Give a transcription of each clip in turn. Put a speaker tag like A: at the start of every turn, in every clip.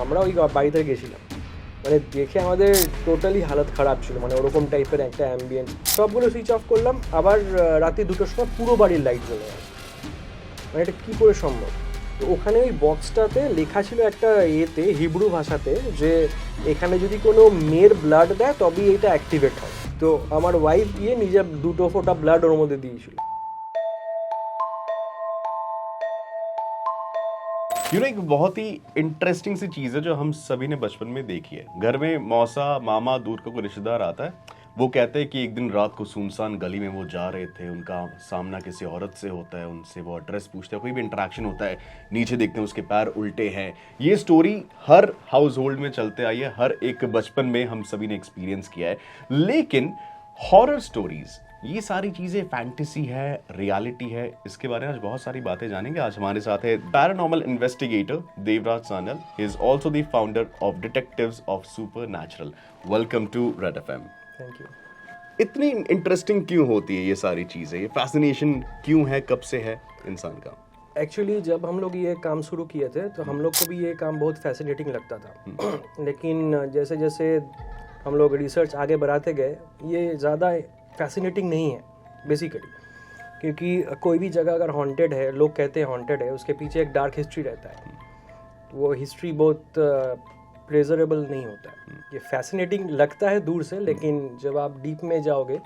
A: আমরা ওই বাড়িতে গেছিলাম, মানে দেখে আমাদের টোটালি হালত খারাপ ছিল, মানে ওরকম টাইপের একটা অ্যাম্বিয়েন্স। সবগুলো সুইচ অফ করলাম, আবার রাতে 2টোর সময় পুরো বাড়ির লাইট জ্বলে গেল। মানে এটা কী করে সম্ভব? তো ওখানে ওই বক্সটাতে লেখা ছিল একটা এতে হিব্রু ভাষাতে যে এখানে যদি কোনো মেয়ের ব্লাড দেয় তবেই এটা অ্যাক্টিভেট হয়। তো আমার ওয়াইফ গিয়ে নিজের 2 ফোঁটা ব্লাড ওর মধ্যে দিয়েছিল।
B: एक बहुत ही इंटरेस्टिंग सी चीज़ है जो हम सभी ने बचपन में देखी है। घर में मौसा मामा दूर का कोई रिश्तेदार आता है, वो कहते हैं कि एक दिन रात को सुनसान गली में वो जा रहे थे, उनका सामना किसी औरत से होता है, उनसे वो एड्रेस पूछते हैं, कोई भी इंटरेक्शन होता है, नीचे देखते हैं उसके पैर उल्टे हैं। ये स्टोरी हर हाउस होल्ड में चलते आई है, हर एक बचपन में हम सभी ने एक्सपीरियंस किया है। लेकिन हॉरर स्टोरीज, ये सारी चीजें फैंटेसी है, रियलिटी है, इसके बारे में आज बहुत सारी बातें जानेंगे। आज हमारे साथ है paranormal investigator Devraj Sanyal. He is also the founder of detectives of supernatural. Welcome to red FM.
A: Thank you.
B: इतनी इंटरेस्टिंग क्यों होती है ये सारी चीजें, ये फैसिनेशन क्यों है, कब से है इंसान का?
A: एक्चुअली जब हम लोग ये काम शुरू किए थे तो हम लोग को भी ये काम बहुत फैसिनेटिंग लगता था। लेकिन जैसे जैसे हम लोग रिसर्च आगे बढ़ाते गए, ये ज़्यादा फैसिनेटिंग नहीं है बेसिकली, क्योंकि कोई भी जगह अगर हॉन्टेड है, लोग कहते हैं हॉन्टेड है, उसके पीछे एक डार्क हिस्ट्री रहता है। वो हिस्ट्री बहुत प्लेजरेबल नहीं होता है। ये फैसिनेटिंग लगता है दूर से, लेकिन जब आप डीप में जाओगे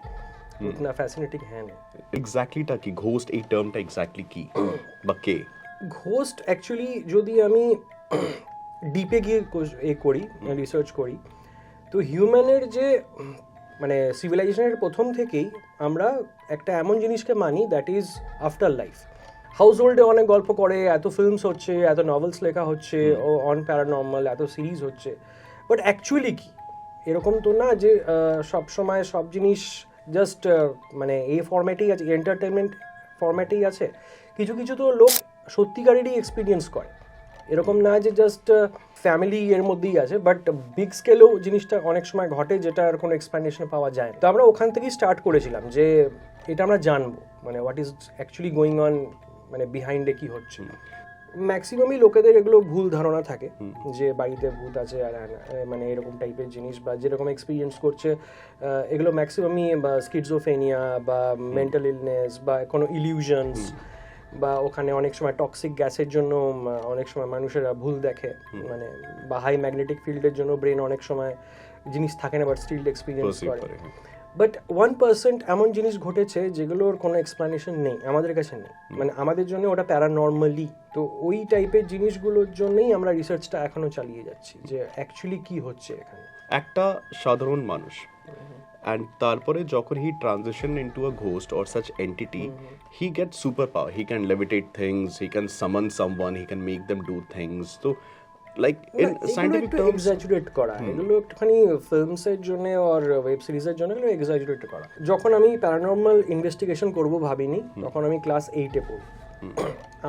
A: उतना फैसिनेटिंग है नहीं।
B: এক্স্যাক্টলি টা কি, ঘোস্ট এই টার্মটা এক্স্যাক্টলি কি বা কে?
A: ঘোস্ট অ্যাকচুয়ালি যদি আমি ডিপে গিয়ে করি, রিসার্চ করি, তো হিউম্যানের যে মানে সিভিলাইজেশনের প্রথম থেকেই আমরা একটা এমন জিনিসকে মানি দ্যাট ইজ আফটার লাইফ। হাউস হোল্ডে অনেক গল্প করে, এত ফিল্মস হচ্ছে, এত নভেলস লেখা হচ্ছে, ও অন প্যারানর্মাল এত সিরিজ হচ্ছে, বাট অ্যাকচুয়ালি কি এরকম তো না যে সব সময় সব জিনিস জাস্ট মানে এই ফরম্যাটেই আছে, এন্টারটেনমেন্ট ফরম্যাটেই আছে। কিছু কিছু তো লোক সত্যিকারেরই এক্সপিরিয়েন্স করে, এরকম না যে জাস্ট ফ্যামিলি এর মধ্যেই আছে, বাট বিগ স্কেলেও জিনিসটা অনেক সময় ঘটে যেটার কোনো এক্সপ্লেনেশন পাওয়া যায় না। তো আমরা ওখান থেকেই স্টার্ট করেছিলাম যে এটা আমরা জানবো, মানে what is actually going on, মানে বিহাইন্ডে কি হচ্ছে। ম্যাক্সিমামই লোকেদের এগুলো ভুল ধারণা থাকে যে বাড়িতে ভূত আছে আর মানে এরকম টাইপের জিনিস, বা যেরকম এক্সপিরিয়েন্স করছে এগুলো ম্যাক্সিমামই বা স্কিজোফ্রেনিয়া বা মেন্টাল ইলনেস বা কোনো ইলিউশনস, বা ওখানে অনেক সময় টক্সিক গ্যাসের জন্য অনেক সময় মানুষেরা ভুল দেখে, মানে বা হাই ম্যাগনেটিক ফিল্ডের জন্য ব্রেন অনেক সময় জিনিস থাকে না বাট স্টিল এক্সপিরিয়েন্স করে। বাট 1% এমন জিনিস ঘটেছে যেগুলোর কোনো এক্সপ্লেনেশন নেই, আমাদের কাছে নেই, মানে আমাদের জন্য ওটা প্যারানর্মালি। তো ওই টাইপের জিনিসগুলোর জন্যই আমরা রিসার্চটা এখনো চালিয়ে যাচ্ছি যে অ্যাকচুয়ালি কি হচ্ছে এখানে।
B: একটা সাধারণ মানুষ and তারপরে যখন he transition into a ghost or such entity, he gets superpower, he can levitate things, he can summon someone, he can make them do things. So like in scientific terms
A: exaggerate করা, এগুলো একটুখানি ফিল্মসের জন্য আর web সিরিজের জন্য এগুলো exaggerate করা। যখন আমি প্যারানর্মাল ইনভেস্টিগেশন করব ভাবিনি, তখন আমি ক্লাস 8-এ পড়ি।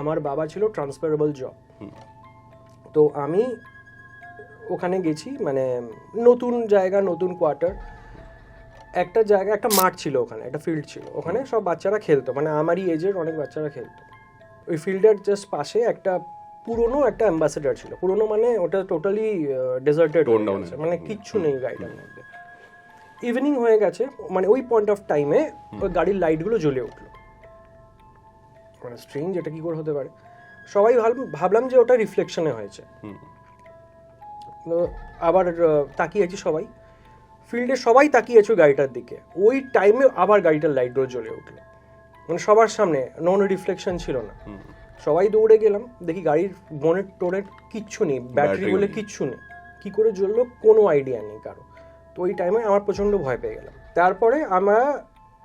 A: আমার বাবা ছিল ট্রান্সফারেবল জব, তো আমি ওখানে গেছি, মানে নতুন জায়গা, নতুন কোয়ার্টার, একটা জায়গা, একটা মাঠ ছিল ওখানে, একটা ফিল্ড ছিল, ওখানে সব বাচ্চারা খেলতো, মানে আমারই এজের অনেক বাচ্চারা খেলতো। ওই ফিল্ডের জাস্ট পাশে একটা পুরনো একটা অ্যাম্বাসেডার ছিল, পুরনো মানে ওটা টোটালি ডেজার্টেড, মানে কিচ্ছু নেই গাড়িটার মধ্যে। ইভিনিং হয়ে গেছে, মানে ওই পয়েন্ট অফ টাইমে ওই গাড়ির লাইটগুলো জ্বলে উঠলো। মানে স্ট্রেঞ্জ, এটা কি করে হতে পারে। সবাই ভাবলাম যে ওটা রিফ্লেকশনে হয়েছে। আবার তাকিয়েছি সবাই, ফিল্ডে সবাই তাকিয়েছে গাড়িটার দিকে, ওই টাইমে আবার গাড়িটার লাইটগুলো জ্বলে উঠলো, মানে সবার সামনে, নন রিফ্লেকশন ছিল না। সবাই দৌড়ে গেলাম, দেখি গাড়ির বোনেট টোনেট কিচ্ছু নেই, ব্যাটারি বলে কিচ্ছু নেই, কী করে জ্বললো কোনো আইডিয়া নেই কারো। তো ওই টাইমে আমার প্রচণ্ড ভয় পেয়ে গেলাম। তারপরে আমরা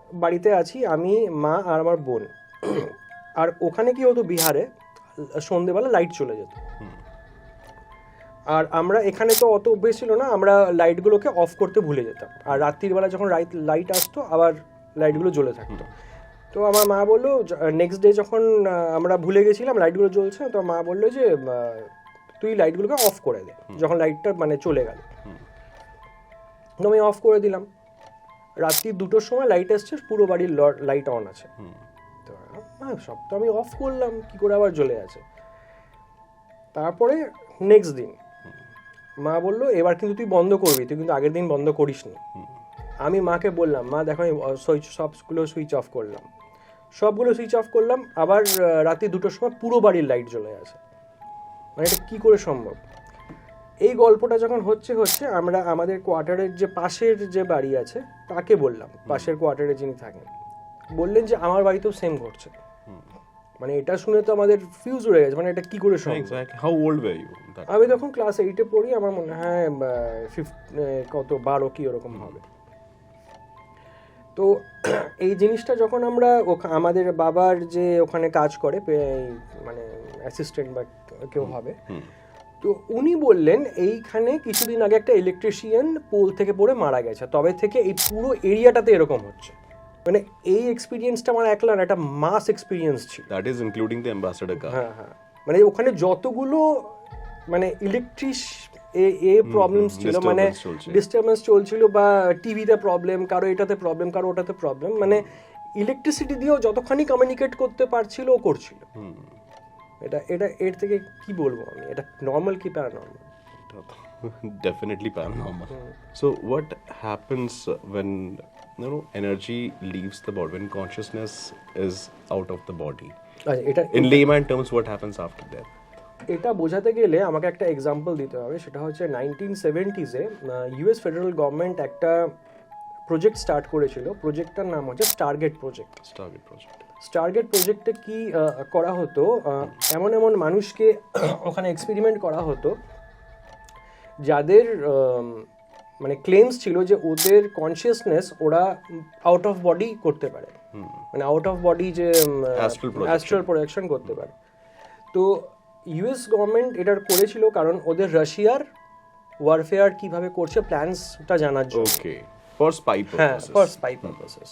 A: বাড়িতে আছি, আমি, মা আর আমার বোন। আর ওখানে কি হতো, বিহারে সন্ধেবেলা লাইট চলে যেত, আর আমরা এখানে তো অত অভ্যেস ছিল না, আমরা লাইটগুলোকে অফ করতে ভুলে যেতাম, আর রাত্রিবেলা যখন লাইট আসতো আবার লাইটগুলো জ্বলে থাকতো। তো আমার মা বললো, নেক্সট ডে যখন আমরা ভুলে গেছিলাম লাইটগুলো জ্বলছে, তো মা বললো যে তুই লাইটগুলোকে অফ করে দে যখন লাইটটা মানে চলে গেল। তো আমি অফ করে দিলাম। রাত্রি 2টোর সময় লাইট এসছে, পুরো বাড়ির লাইট অন আছে। তো সব তো আমি অফ করলাম, কি করে আবার জ্বলে আছে। তারপরে নেক্সট দিন মা বললো এবার কিন্তু তুই বন্ধ করবি, তুই কিন্তু আগের দিন বন্ধ করিসনি। আমি মাকে বললাম, মা দেখো আমি সবগুলো সুইচ অফ করলাম, সবগুলো সুইচ অফ করলাম, আবার রাত্রি 2টোর সময় পুরো বাড়ির লাইট জ্বলে আছে। মানে এটা কী করে সম্ভব? এই গল্পটা যখন হচ্ছে আমরা আমাদের কোয়ার্টারের যে পাশের যে বাড়ি আছে তাকে বললাম, পাশের কোয়ার্টারে যিনি থাকেন, বললেন যে আমার বাড়িতেও সেম ঘটছে। মানে এটা শুনে তো আমাদের ফিউজ উড়ে গেছে, মানে এটা কি করে সম্ভব?
B: Exactly. How old were you?
A: আমি তখন ক্লাস 8-এ পড়ি, আমার মনে হয় 12 কি ওরকম হবে। তো এই জিনিসটা যখন আমরা আমাদের বাবার যে ওখানে কাজ করে মানে অ্যাসিস্ট্যান্ট বা কেউ হবে, তো উনি বললেন এইখানে কিছুদিন আগে একটা ইলেকট্রিশিয়ান পোল থেকে পড়ে মারা গেছে, তবে থেকে এই পুরো এরিয়াটাতে এরকম হচ্ছে। মানে এই এক্সপিরিয়েন্সটা আমার একলা না, একটা মাস এক্সপিরিয়েন্স ছিল।
B: That is including the ambassador car.
A: হ্যাঁ হ্যাঁ, মানে ওখানে যতগুলো মানে ইলেকট্রিক প্রবলেমস ছিল, মানে ডিস্টারবেন্স চলছিল, বা টিভিতে প্রবলেম, কারো এটাতে প্রবলেম, কারো ওটাতে প্রবলেম, মানে ইলেকট্রিসিটি দিয়েও যতখানি কমিউনিকেট করতে পারছিল ও করছিল। এটা এটা এর থেকে কি বলবো আমি, এটা নর্মাল কি paranormal?
B: Definitely paranormal. So what happens when energy leaves the body, when consciousness is out of the body?
A: এটা
B: In layman terms, what happens after death?
A: এটা বোঝাতে গেলে আমাকে একটা এক্সাম্পল দিতে হবে, সেটা হচ্ছে 1970s-এ ইউএস ফেডারেল গভর্নমেন্ট একটা প্রজেক্ট স্টার্ট করেছিল। প্রজেক্টটার নাম হচ্ছে স্টারগেট প্রজেক্ট। স্টারগেট প্রজেক্টে কি করা হতো, এমন এমন মানুষকে ওখানে এক্সপেরিমেন্ট করা হতো যাদের মানে ক্লেমস ছিল যে ওদের কনসিয়াসনেস ওরা আউট অফ বডি করতে পারে, মানে আউট অফ বডি যে অ্যাস্ট্রাল প্রজেকশন করতে পারে। তো ইউএস গভর্নমেন্ট এটার করেছিল কারণ ওদের রাশিয়ার ওয়ারফেয়ার কিভাবে করছে প্ল্যানসটা জানার জন্য।
B: Okay. For spy purposes.
A: হ্যাঁ, ফর স্পাই পারপাসেস।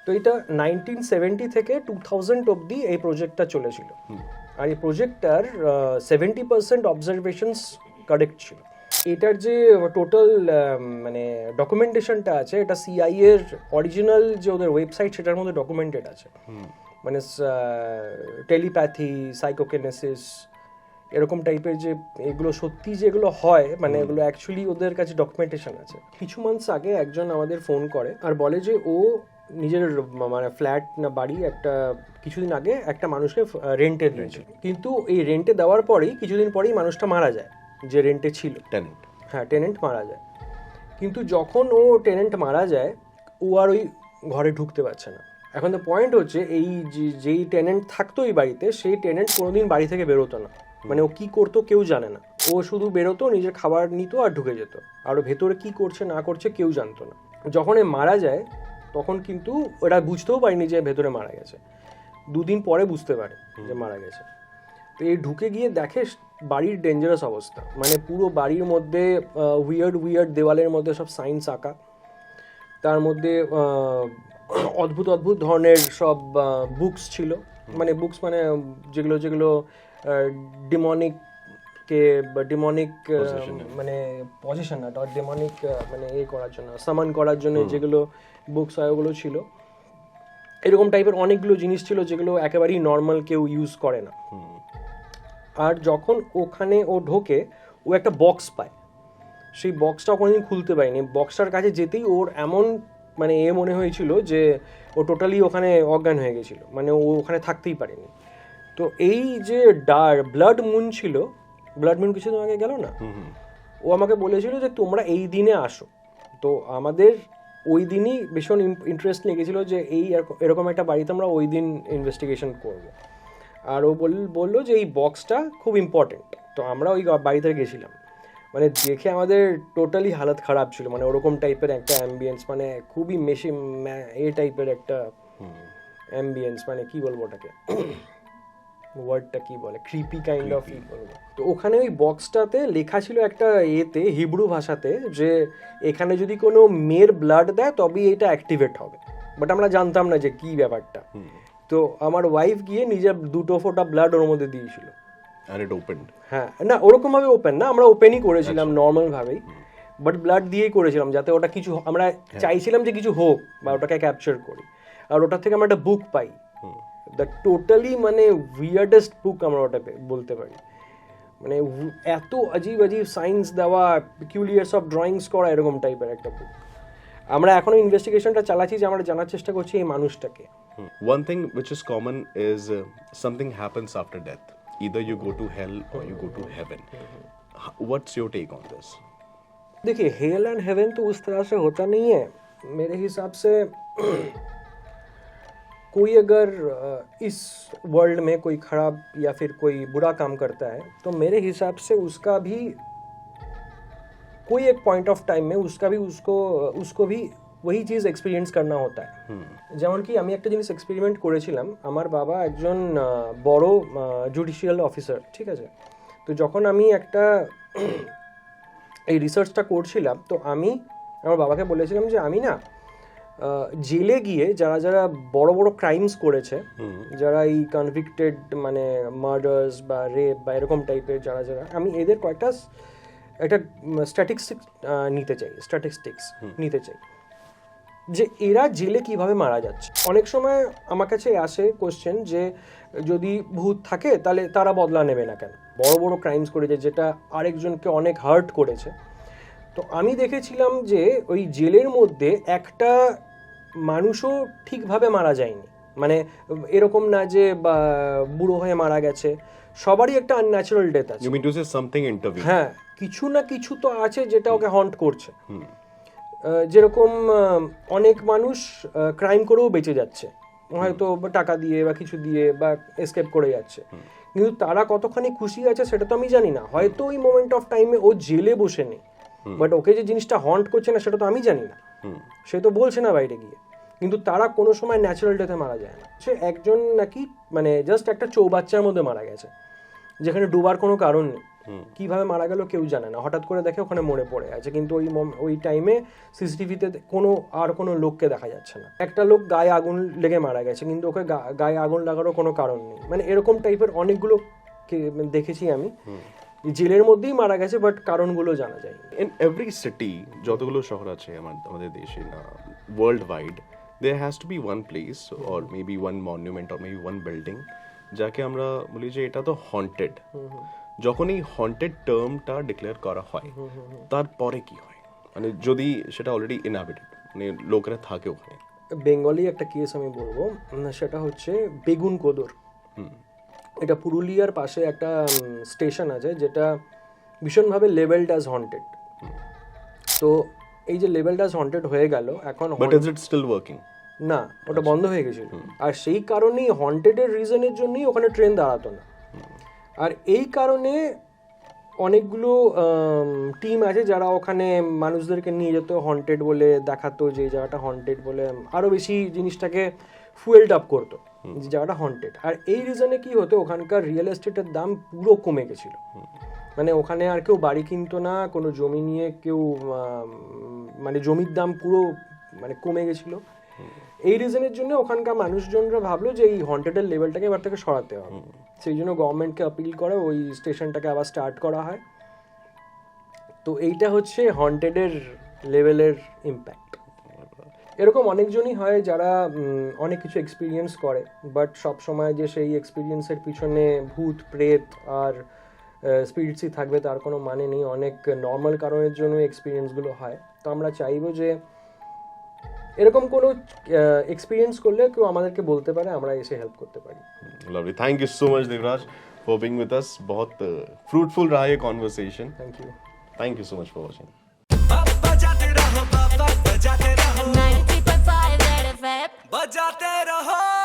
A: তো এটা 1970 থেকে 2000 অবধি এই প্রজেক্টটা চলেছিল। আর এই প্রজেক্টটার 70% অবজারভেশনস কারেক্ট ছিল। এটার যে টোটাল মানে ডকুমেন্টেশনটা আছে, এটা সিআইএ এর অরিজিনাল যে ওদের ওয়েবসাইট সেটার মধ্যে ডকুমেন্টেড আছে। মানে টেলিপ্যাথি, সাইকোকিনেসিস, এরকম টাইপের যে এগুলো সত্যি যেগুলো হয়, মানে এগুলো অ্যাকচুয়ালি ওদের কাছে ডকুমেন্টেশন আছে। কিছু মান্থস আগে একজন আমাদের ফোন করে আর বলে যে ও নিজের মানে ফ্ল্যাট না বাড়ি একটা কিছুদিন আগে একটা মানুষকে রেন্টে দিয়েছিল, কিন্তু এই রেন্টে দেওয়ার পরেই কিছুদিন পরেই মানুষটা মারা যায় যে রেন্টে ছিল। টেনেন্ট মারা যায়। কিন্তু যখন ও টেনেন্ট মারা যায় ও আর ওই ঘরে ঢুকতে পারছে না। এখন তো পয়েন্ট হচ্ছে এই যেই টেনেন্ট থাকতো এই বাড়িতে, সেই টেনেন্ট কোনোদিন বাড়ি থেকে বেরোতো না। মানে ও কি করতো কেউ জানে না, ও শুধু বেরোতো, নিজের খাবার নিত আর ঢুকে যেত, আর ভেতরে কি করছে না করছে কেউ জানতো না। যখন এ মারা যায় তখন কিন্তু ওরা বুঝতেও পারেনি যে ভেতরে মারা গেছে, 2 দিন পরে বুঝতে পারে যে মারা গেছে। তো এই ঢুকে গিয়ে দেখে বাড়ির ডেঞ্জারাস অবস্থা, মানে পুরো বাড়ির মধ্যে উইয়ার্ড দেওয়ালের মধ্যে সব সাইন্স আঁকা, তার মধ্যে অদ্ভুত ধরনের সব বুকস ছিল। মানে বুকস মানে যেগুলো ডিমনিক মানে পজিশন না, ডিমনিক মানে করার জন্য, সামান করার জন্য যেগুলো বুকস হয় ওগুলো ছিল। এরকম টাইপের অনেকগুলো জিনিস ছিল যেগুলো একেবারেই নর্মাল কেউ ইউজ করে না। আর যখন ওখানে ও ঢোকে ও একটা বক্স পায়, সেই বক্সটা কোনোদিন খুলতে পারেনি। বক্সটার কাছে যেতেই ওর এমন মানে মনে হয়েছিল যে ও টোটালি ওখানে অজ্ঞান হয়ে গেছিল, মানে ও ওখানে থাকতেই পারেনি। তো এই যে ব্লাড মুন ছিল, ব্লাড মুন কিছুদিন আগে গেল না, ও আমাকে বলেছিল যে তোমরা এই দিনে আসো। তো আমাদের ওই দিনই ভীষণ ইন্টারেস্ট লেগেছিল যে এরকম একটা বাড়িতে আমরা ওই দিন ইনভেস্টিগেশন করব। আর ও বললো যে এই বক্সটা খুব ইম্পর্টেন্ট। তো আমরা ওই বাড়িতে গেছিলাম, মানে দেখে আমাদের টোটালি হালত খারাপ ছিল। মানে ওরকম টাইপের একটা অ্যাম্বিয়েন্স, মানে খুবই টাইপের একটা অ্যাম্বিয়েন্স, মানে কি বলবো ওটাকে, ওয়ার্ডটা কি বলে, ক্রিপি কাইন্ড অফ কি বলবো। তো ওখানে ওই বক্সটাতে লেখা ছিল একটা হিব্রু ভাষাতে যে এখানে যদি কোনো মেয়ের ব্লাড দেয় তবেই এটা অ্যাক্টিভেট হবে। বাট আমরা জানতাম না যে কি ব্যাপারটা। তো আমার ওয়াইফ গিয়ে নিজের 2 ফোঁটা ব্লাড ওর মধ্যে দিয়েছিল।
B: আর ইট ওপেন্ড? হ্যাঁ,
A: না ওরকম ভাবে ওপেন না, আমরা ওপেনই করেছিলাম নর্মাল ভাবেই, বাট ব্লাড দিয়েই করেছিলাম যাতে ওটা কিছু, আমরা চাইছিলাম যে কিছু হোক বা ওটাকে ক্যাপচার করি। আর ওটা থেকে আমরা একটা বুক পাই, দ্য টোটালি মানে উইয়ার্ডেস্ট বুক আমরা ওটা বলতে পারি। মানে এত অজীব অজীব সাইন্স দেওয়া, পিকুলিয়ার্স অফ ড্রয়িংস করা, এরকম টাইপের একটা বুক। আমরা এখনো ইনভেস্টিগেশনটা চালাচ্ছি যে আমরা জানার চেষ্টা করছি এই মানুষটাকে।
B: One thing which is common is something happens after death. Either you go to hell or you go to heaven. What's your take on this?
A: देखिए, हेल एंड हेवन तो उस तरह से होता नहीं है मेरे हिसाब से। कोई अगर इस वर्ल्ड में कोई खराब या फिर कोई बुरा काम करता है तो मेरे हिसाब से उसका भी कोई एक पॉइंट ऑफ टाइम में उसको भी वही चीज़ एक्सपिरियेंस करना होता है। যেমন কি আমি একটা জিনিস এক্সপেরিমেন্ট করেছিলাম। আমার বাবা একজন বড় জুডিশিয়াল অফিসার, ঠিক আছে? তো যখন আমি একটা এই রিসার্চটা করছিলাম, তো আমি আমার বাবাকে বলেছিলাম যে আমি না জেলে গিয়ে যারা যারা বড় বড় ক্রাইমস করেছে, যারা এই কনভিক্টেড মানে মার্ডার্স বা রেপ বা এরকম টাইপের যারা যারা, আমি এদের একটা স্ট্যাটিস্টিক্স নিতে চাই যে এরা জেলে কিভাবে মারা যাচ্ছে। অনেক সময় আমার কাছে আসে কোশ্চেন যে যদি ভূত থাকে তাহলে তারা বদলা নেবে না কেন? বড় বড় ক্রাইমস করেছে যেটা আরেকজনকে অনেক হার্ট করেছে। তো আমি দেখেছিলাম যে ওই জেলের মধ্যে একটা মানুষও ঠিকভাবে মারা যায়নি। মানে এরকম না যে বুড়ো হয়ে মারা গেছে, সবারই একটা আনন্যাচারাল ডেথ আছে।
B: You mean to say something intervened?
A: হ্যাঁ, কিছু না কিছু তো আছে যেটা ওকে হন্ট করছে। যেরকম অনেক মানুষ ক্রাইম করেও বেঁচে যাচ্ছে, হয়তো টাকা দিয়ে বা কিছু দিয়ে বা এসকেপ করে যাচ্ছে, কিন্তু তারা কতখানি খুশি আছে সেটা তো আমি জানি না। হয়তো ওই মোমেন্ট অফ টাইমে ও জেলে বসে নেই, বাট ওকে যে জিনিসটা হন্ট করছে না সেটা তো আমি জানি না, সে তো বলছে না বাইরে গিয়ে। কিন্তু তারা কোনো সময় ন্যাচারাল ডেথে মারা যায় না। সে একজন নাকি মানে জাস্ট একটা চৌবাচ্চার মধ্যে মারা গেছে, যেখানে ডুবার কোনো কারণ নেই। কিভাবে মারা গেল কেউ জানে না, হঠাৎ করে দেখে ওখানে মরে পড়ে আছে, কিন্তু ওই টাইমে সিসিটিভিতে কোনো লোককে দেখা যাচ্ছে না। একটা লোক গায়ে আগুন লেগে মারা গেছে, কিন্তু ওকে গায়ে আগুন লাগারও কোনো কারণ নেই। মানে এরকম টাইপের অনেকগুলো দেখেছি আমি, জেলের মধ্যেই মারা গেছে, বাট কারণগুলো জানা যায়।
B: In every city, যতগুলো শহর আছে আমাদের দেশে না, world wide, there has to be one place or maybe one monument or maybe one building যাকে আমরা বলি যে এটা তো হন্টেড। যখন এই হন্টেড টার্মটা ডিক্লেয়ার করা হয় তারপরে কি হয়, মানে যদি সেটা অলরেডি ইনহ্যাবিটেড মানে লোকেরা থাকে ওখানে?
A: বেঙ্গলি একটা কেস আমি বলবো, সেটা হচ্ছে বেগুন কোদর। এটা পুরুলিয়ার পাশে একটা স্টেশন আছে যেটা ভীষণভাবে লেভেলড অ্যাজ হন্টেড। তো এই যে লেভেলড অ্যাজ হন্টেড হয়ে গেল, এখন
B: but is it still working?
A: না, ওটা বন্ধ হয়ে গেছিল। আর সেই কারণেই হন্টেডের রিজনের জন্যই ওখানে ট্রেন দাঁড়াতো না। আর এই কারণে অনেকগুলো টিম আছে যারা ওখানে মানুষদেরকে নিয়ে যেত, হন্টেড বলে দেখাতো যে এই জায়গাটা হন্টেড বলে, আরও বেশি জিনিসটাকে ফুয়েলড আপ করতো যে জায়গাটা হন্টেড। আর এই রিজনে কি হতো, ওখানকার রিয়েল এস্টেটের দাম পুরো কমে গেছিল। মানে ওখানে আর কেউ বাড়ি কিনতো না, কোনো জমি নিয়ে কেউ মানে জমির দাম পুরো মানে কমে গেছিলো। এই রিজনের জন্য ওখানকার মানুষজনরা ভাবলো যে এই হন্টেডের লেভেলটাকে এবার থেকে সরাতে হবে। সেই জন্য গভর্নমেন্টকে আপিল করে ওই স্টেশনটাকে আবার স্টার্ট করা হয়। তো এইটা হচ্ছে হন্টেডের লেভেলের ইম্প্যাক্ট। এরকম অনেকজনই হয় যারা অনেক কিছু এক্সপিরিয়েন্স করে, বাট সবসময় যে সেই এক্সপিরিয়েন্সের পিছনে ভূত প্রেত আর স্পিরিটসই থাকবে তার কোনো মানে নেই। অনেক নর্মাল কারণের জন্য এক্সপিরিয়েন্সগুলো হয়। তো আমরা চাইবো যে এরকম কোনো এক্সপিরিয়েন্স করলে কেউ আমাদেরকে বলতে পারে, আমরা এসে হেল্প করতে পারি।
B: Lovely. Thank you so much, Devraj, for being with us. बहुत fruitful रहा ये conversation.
A: Thank you.
B: Thank you so much for watching.
C: बजाते रहो 93.5 रेड एफएम बजाते रहो।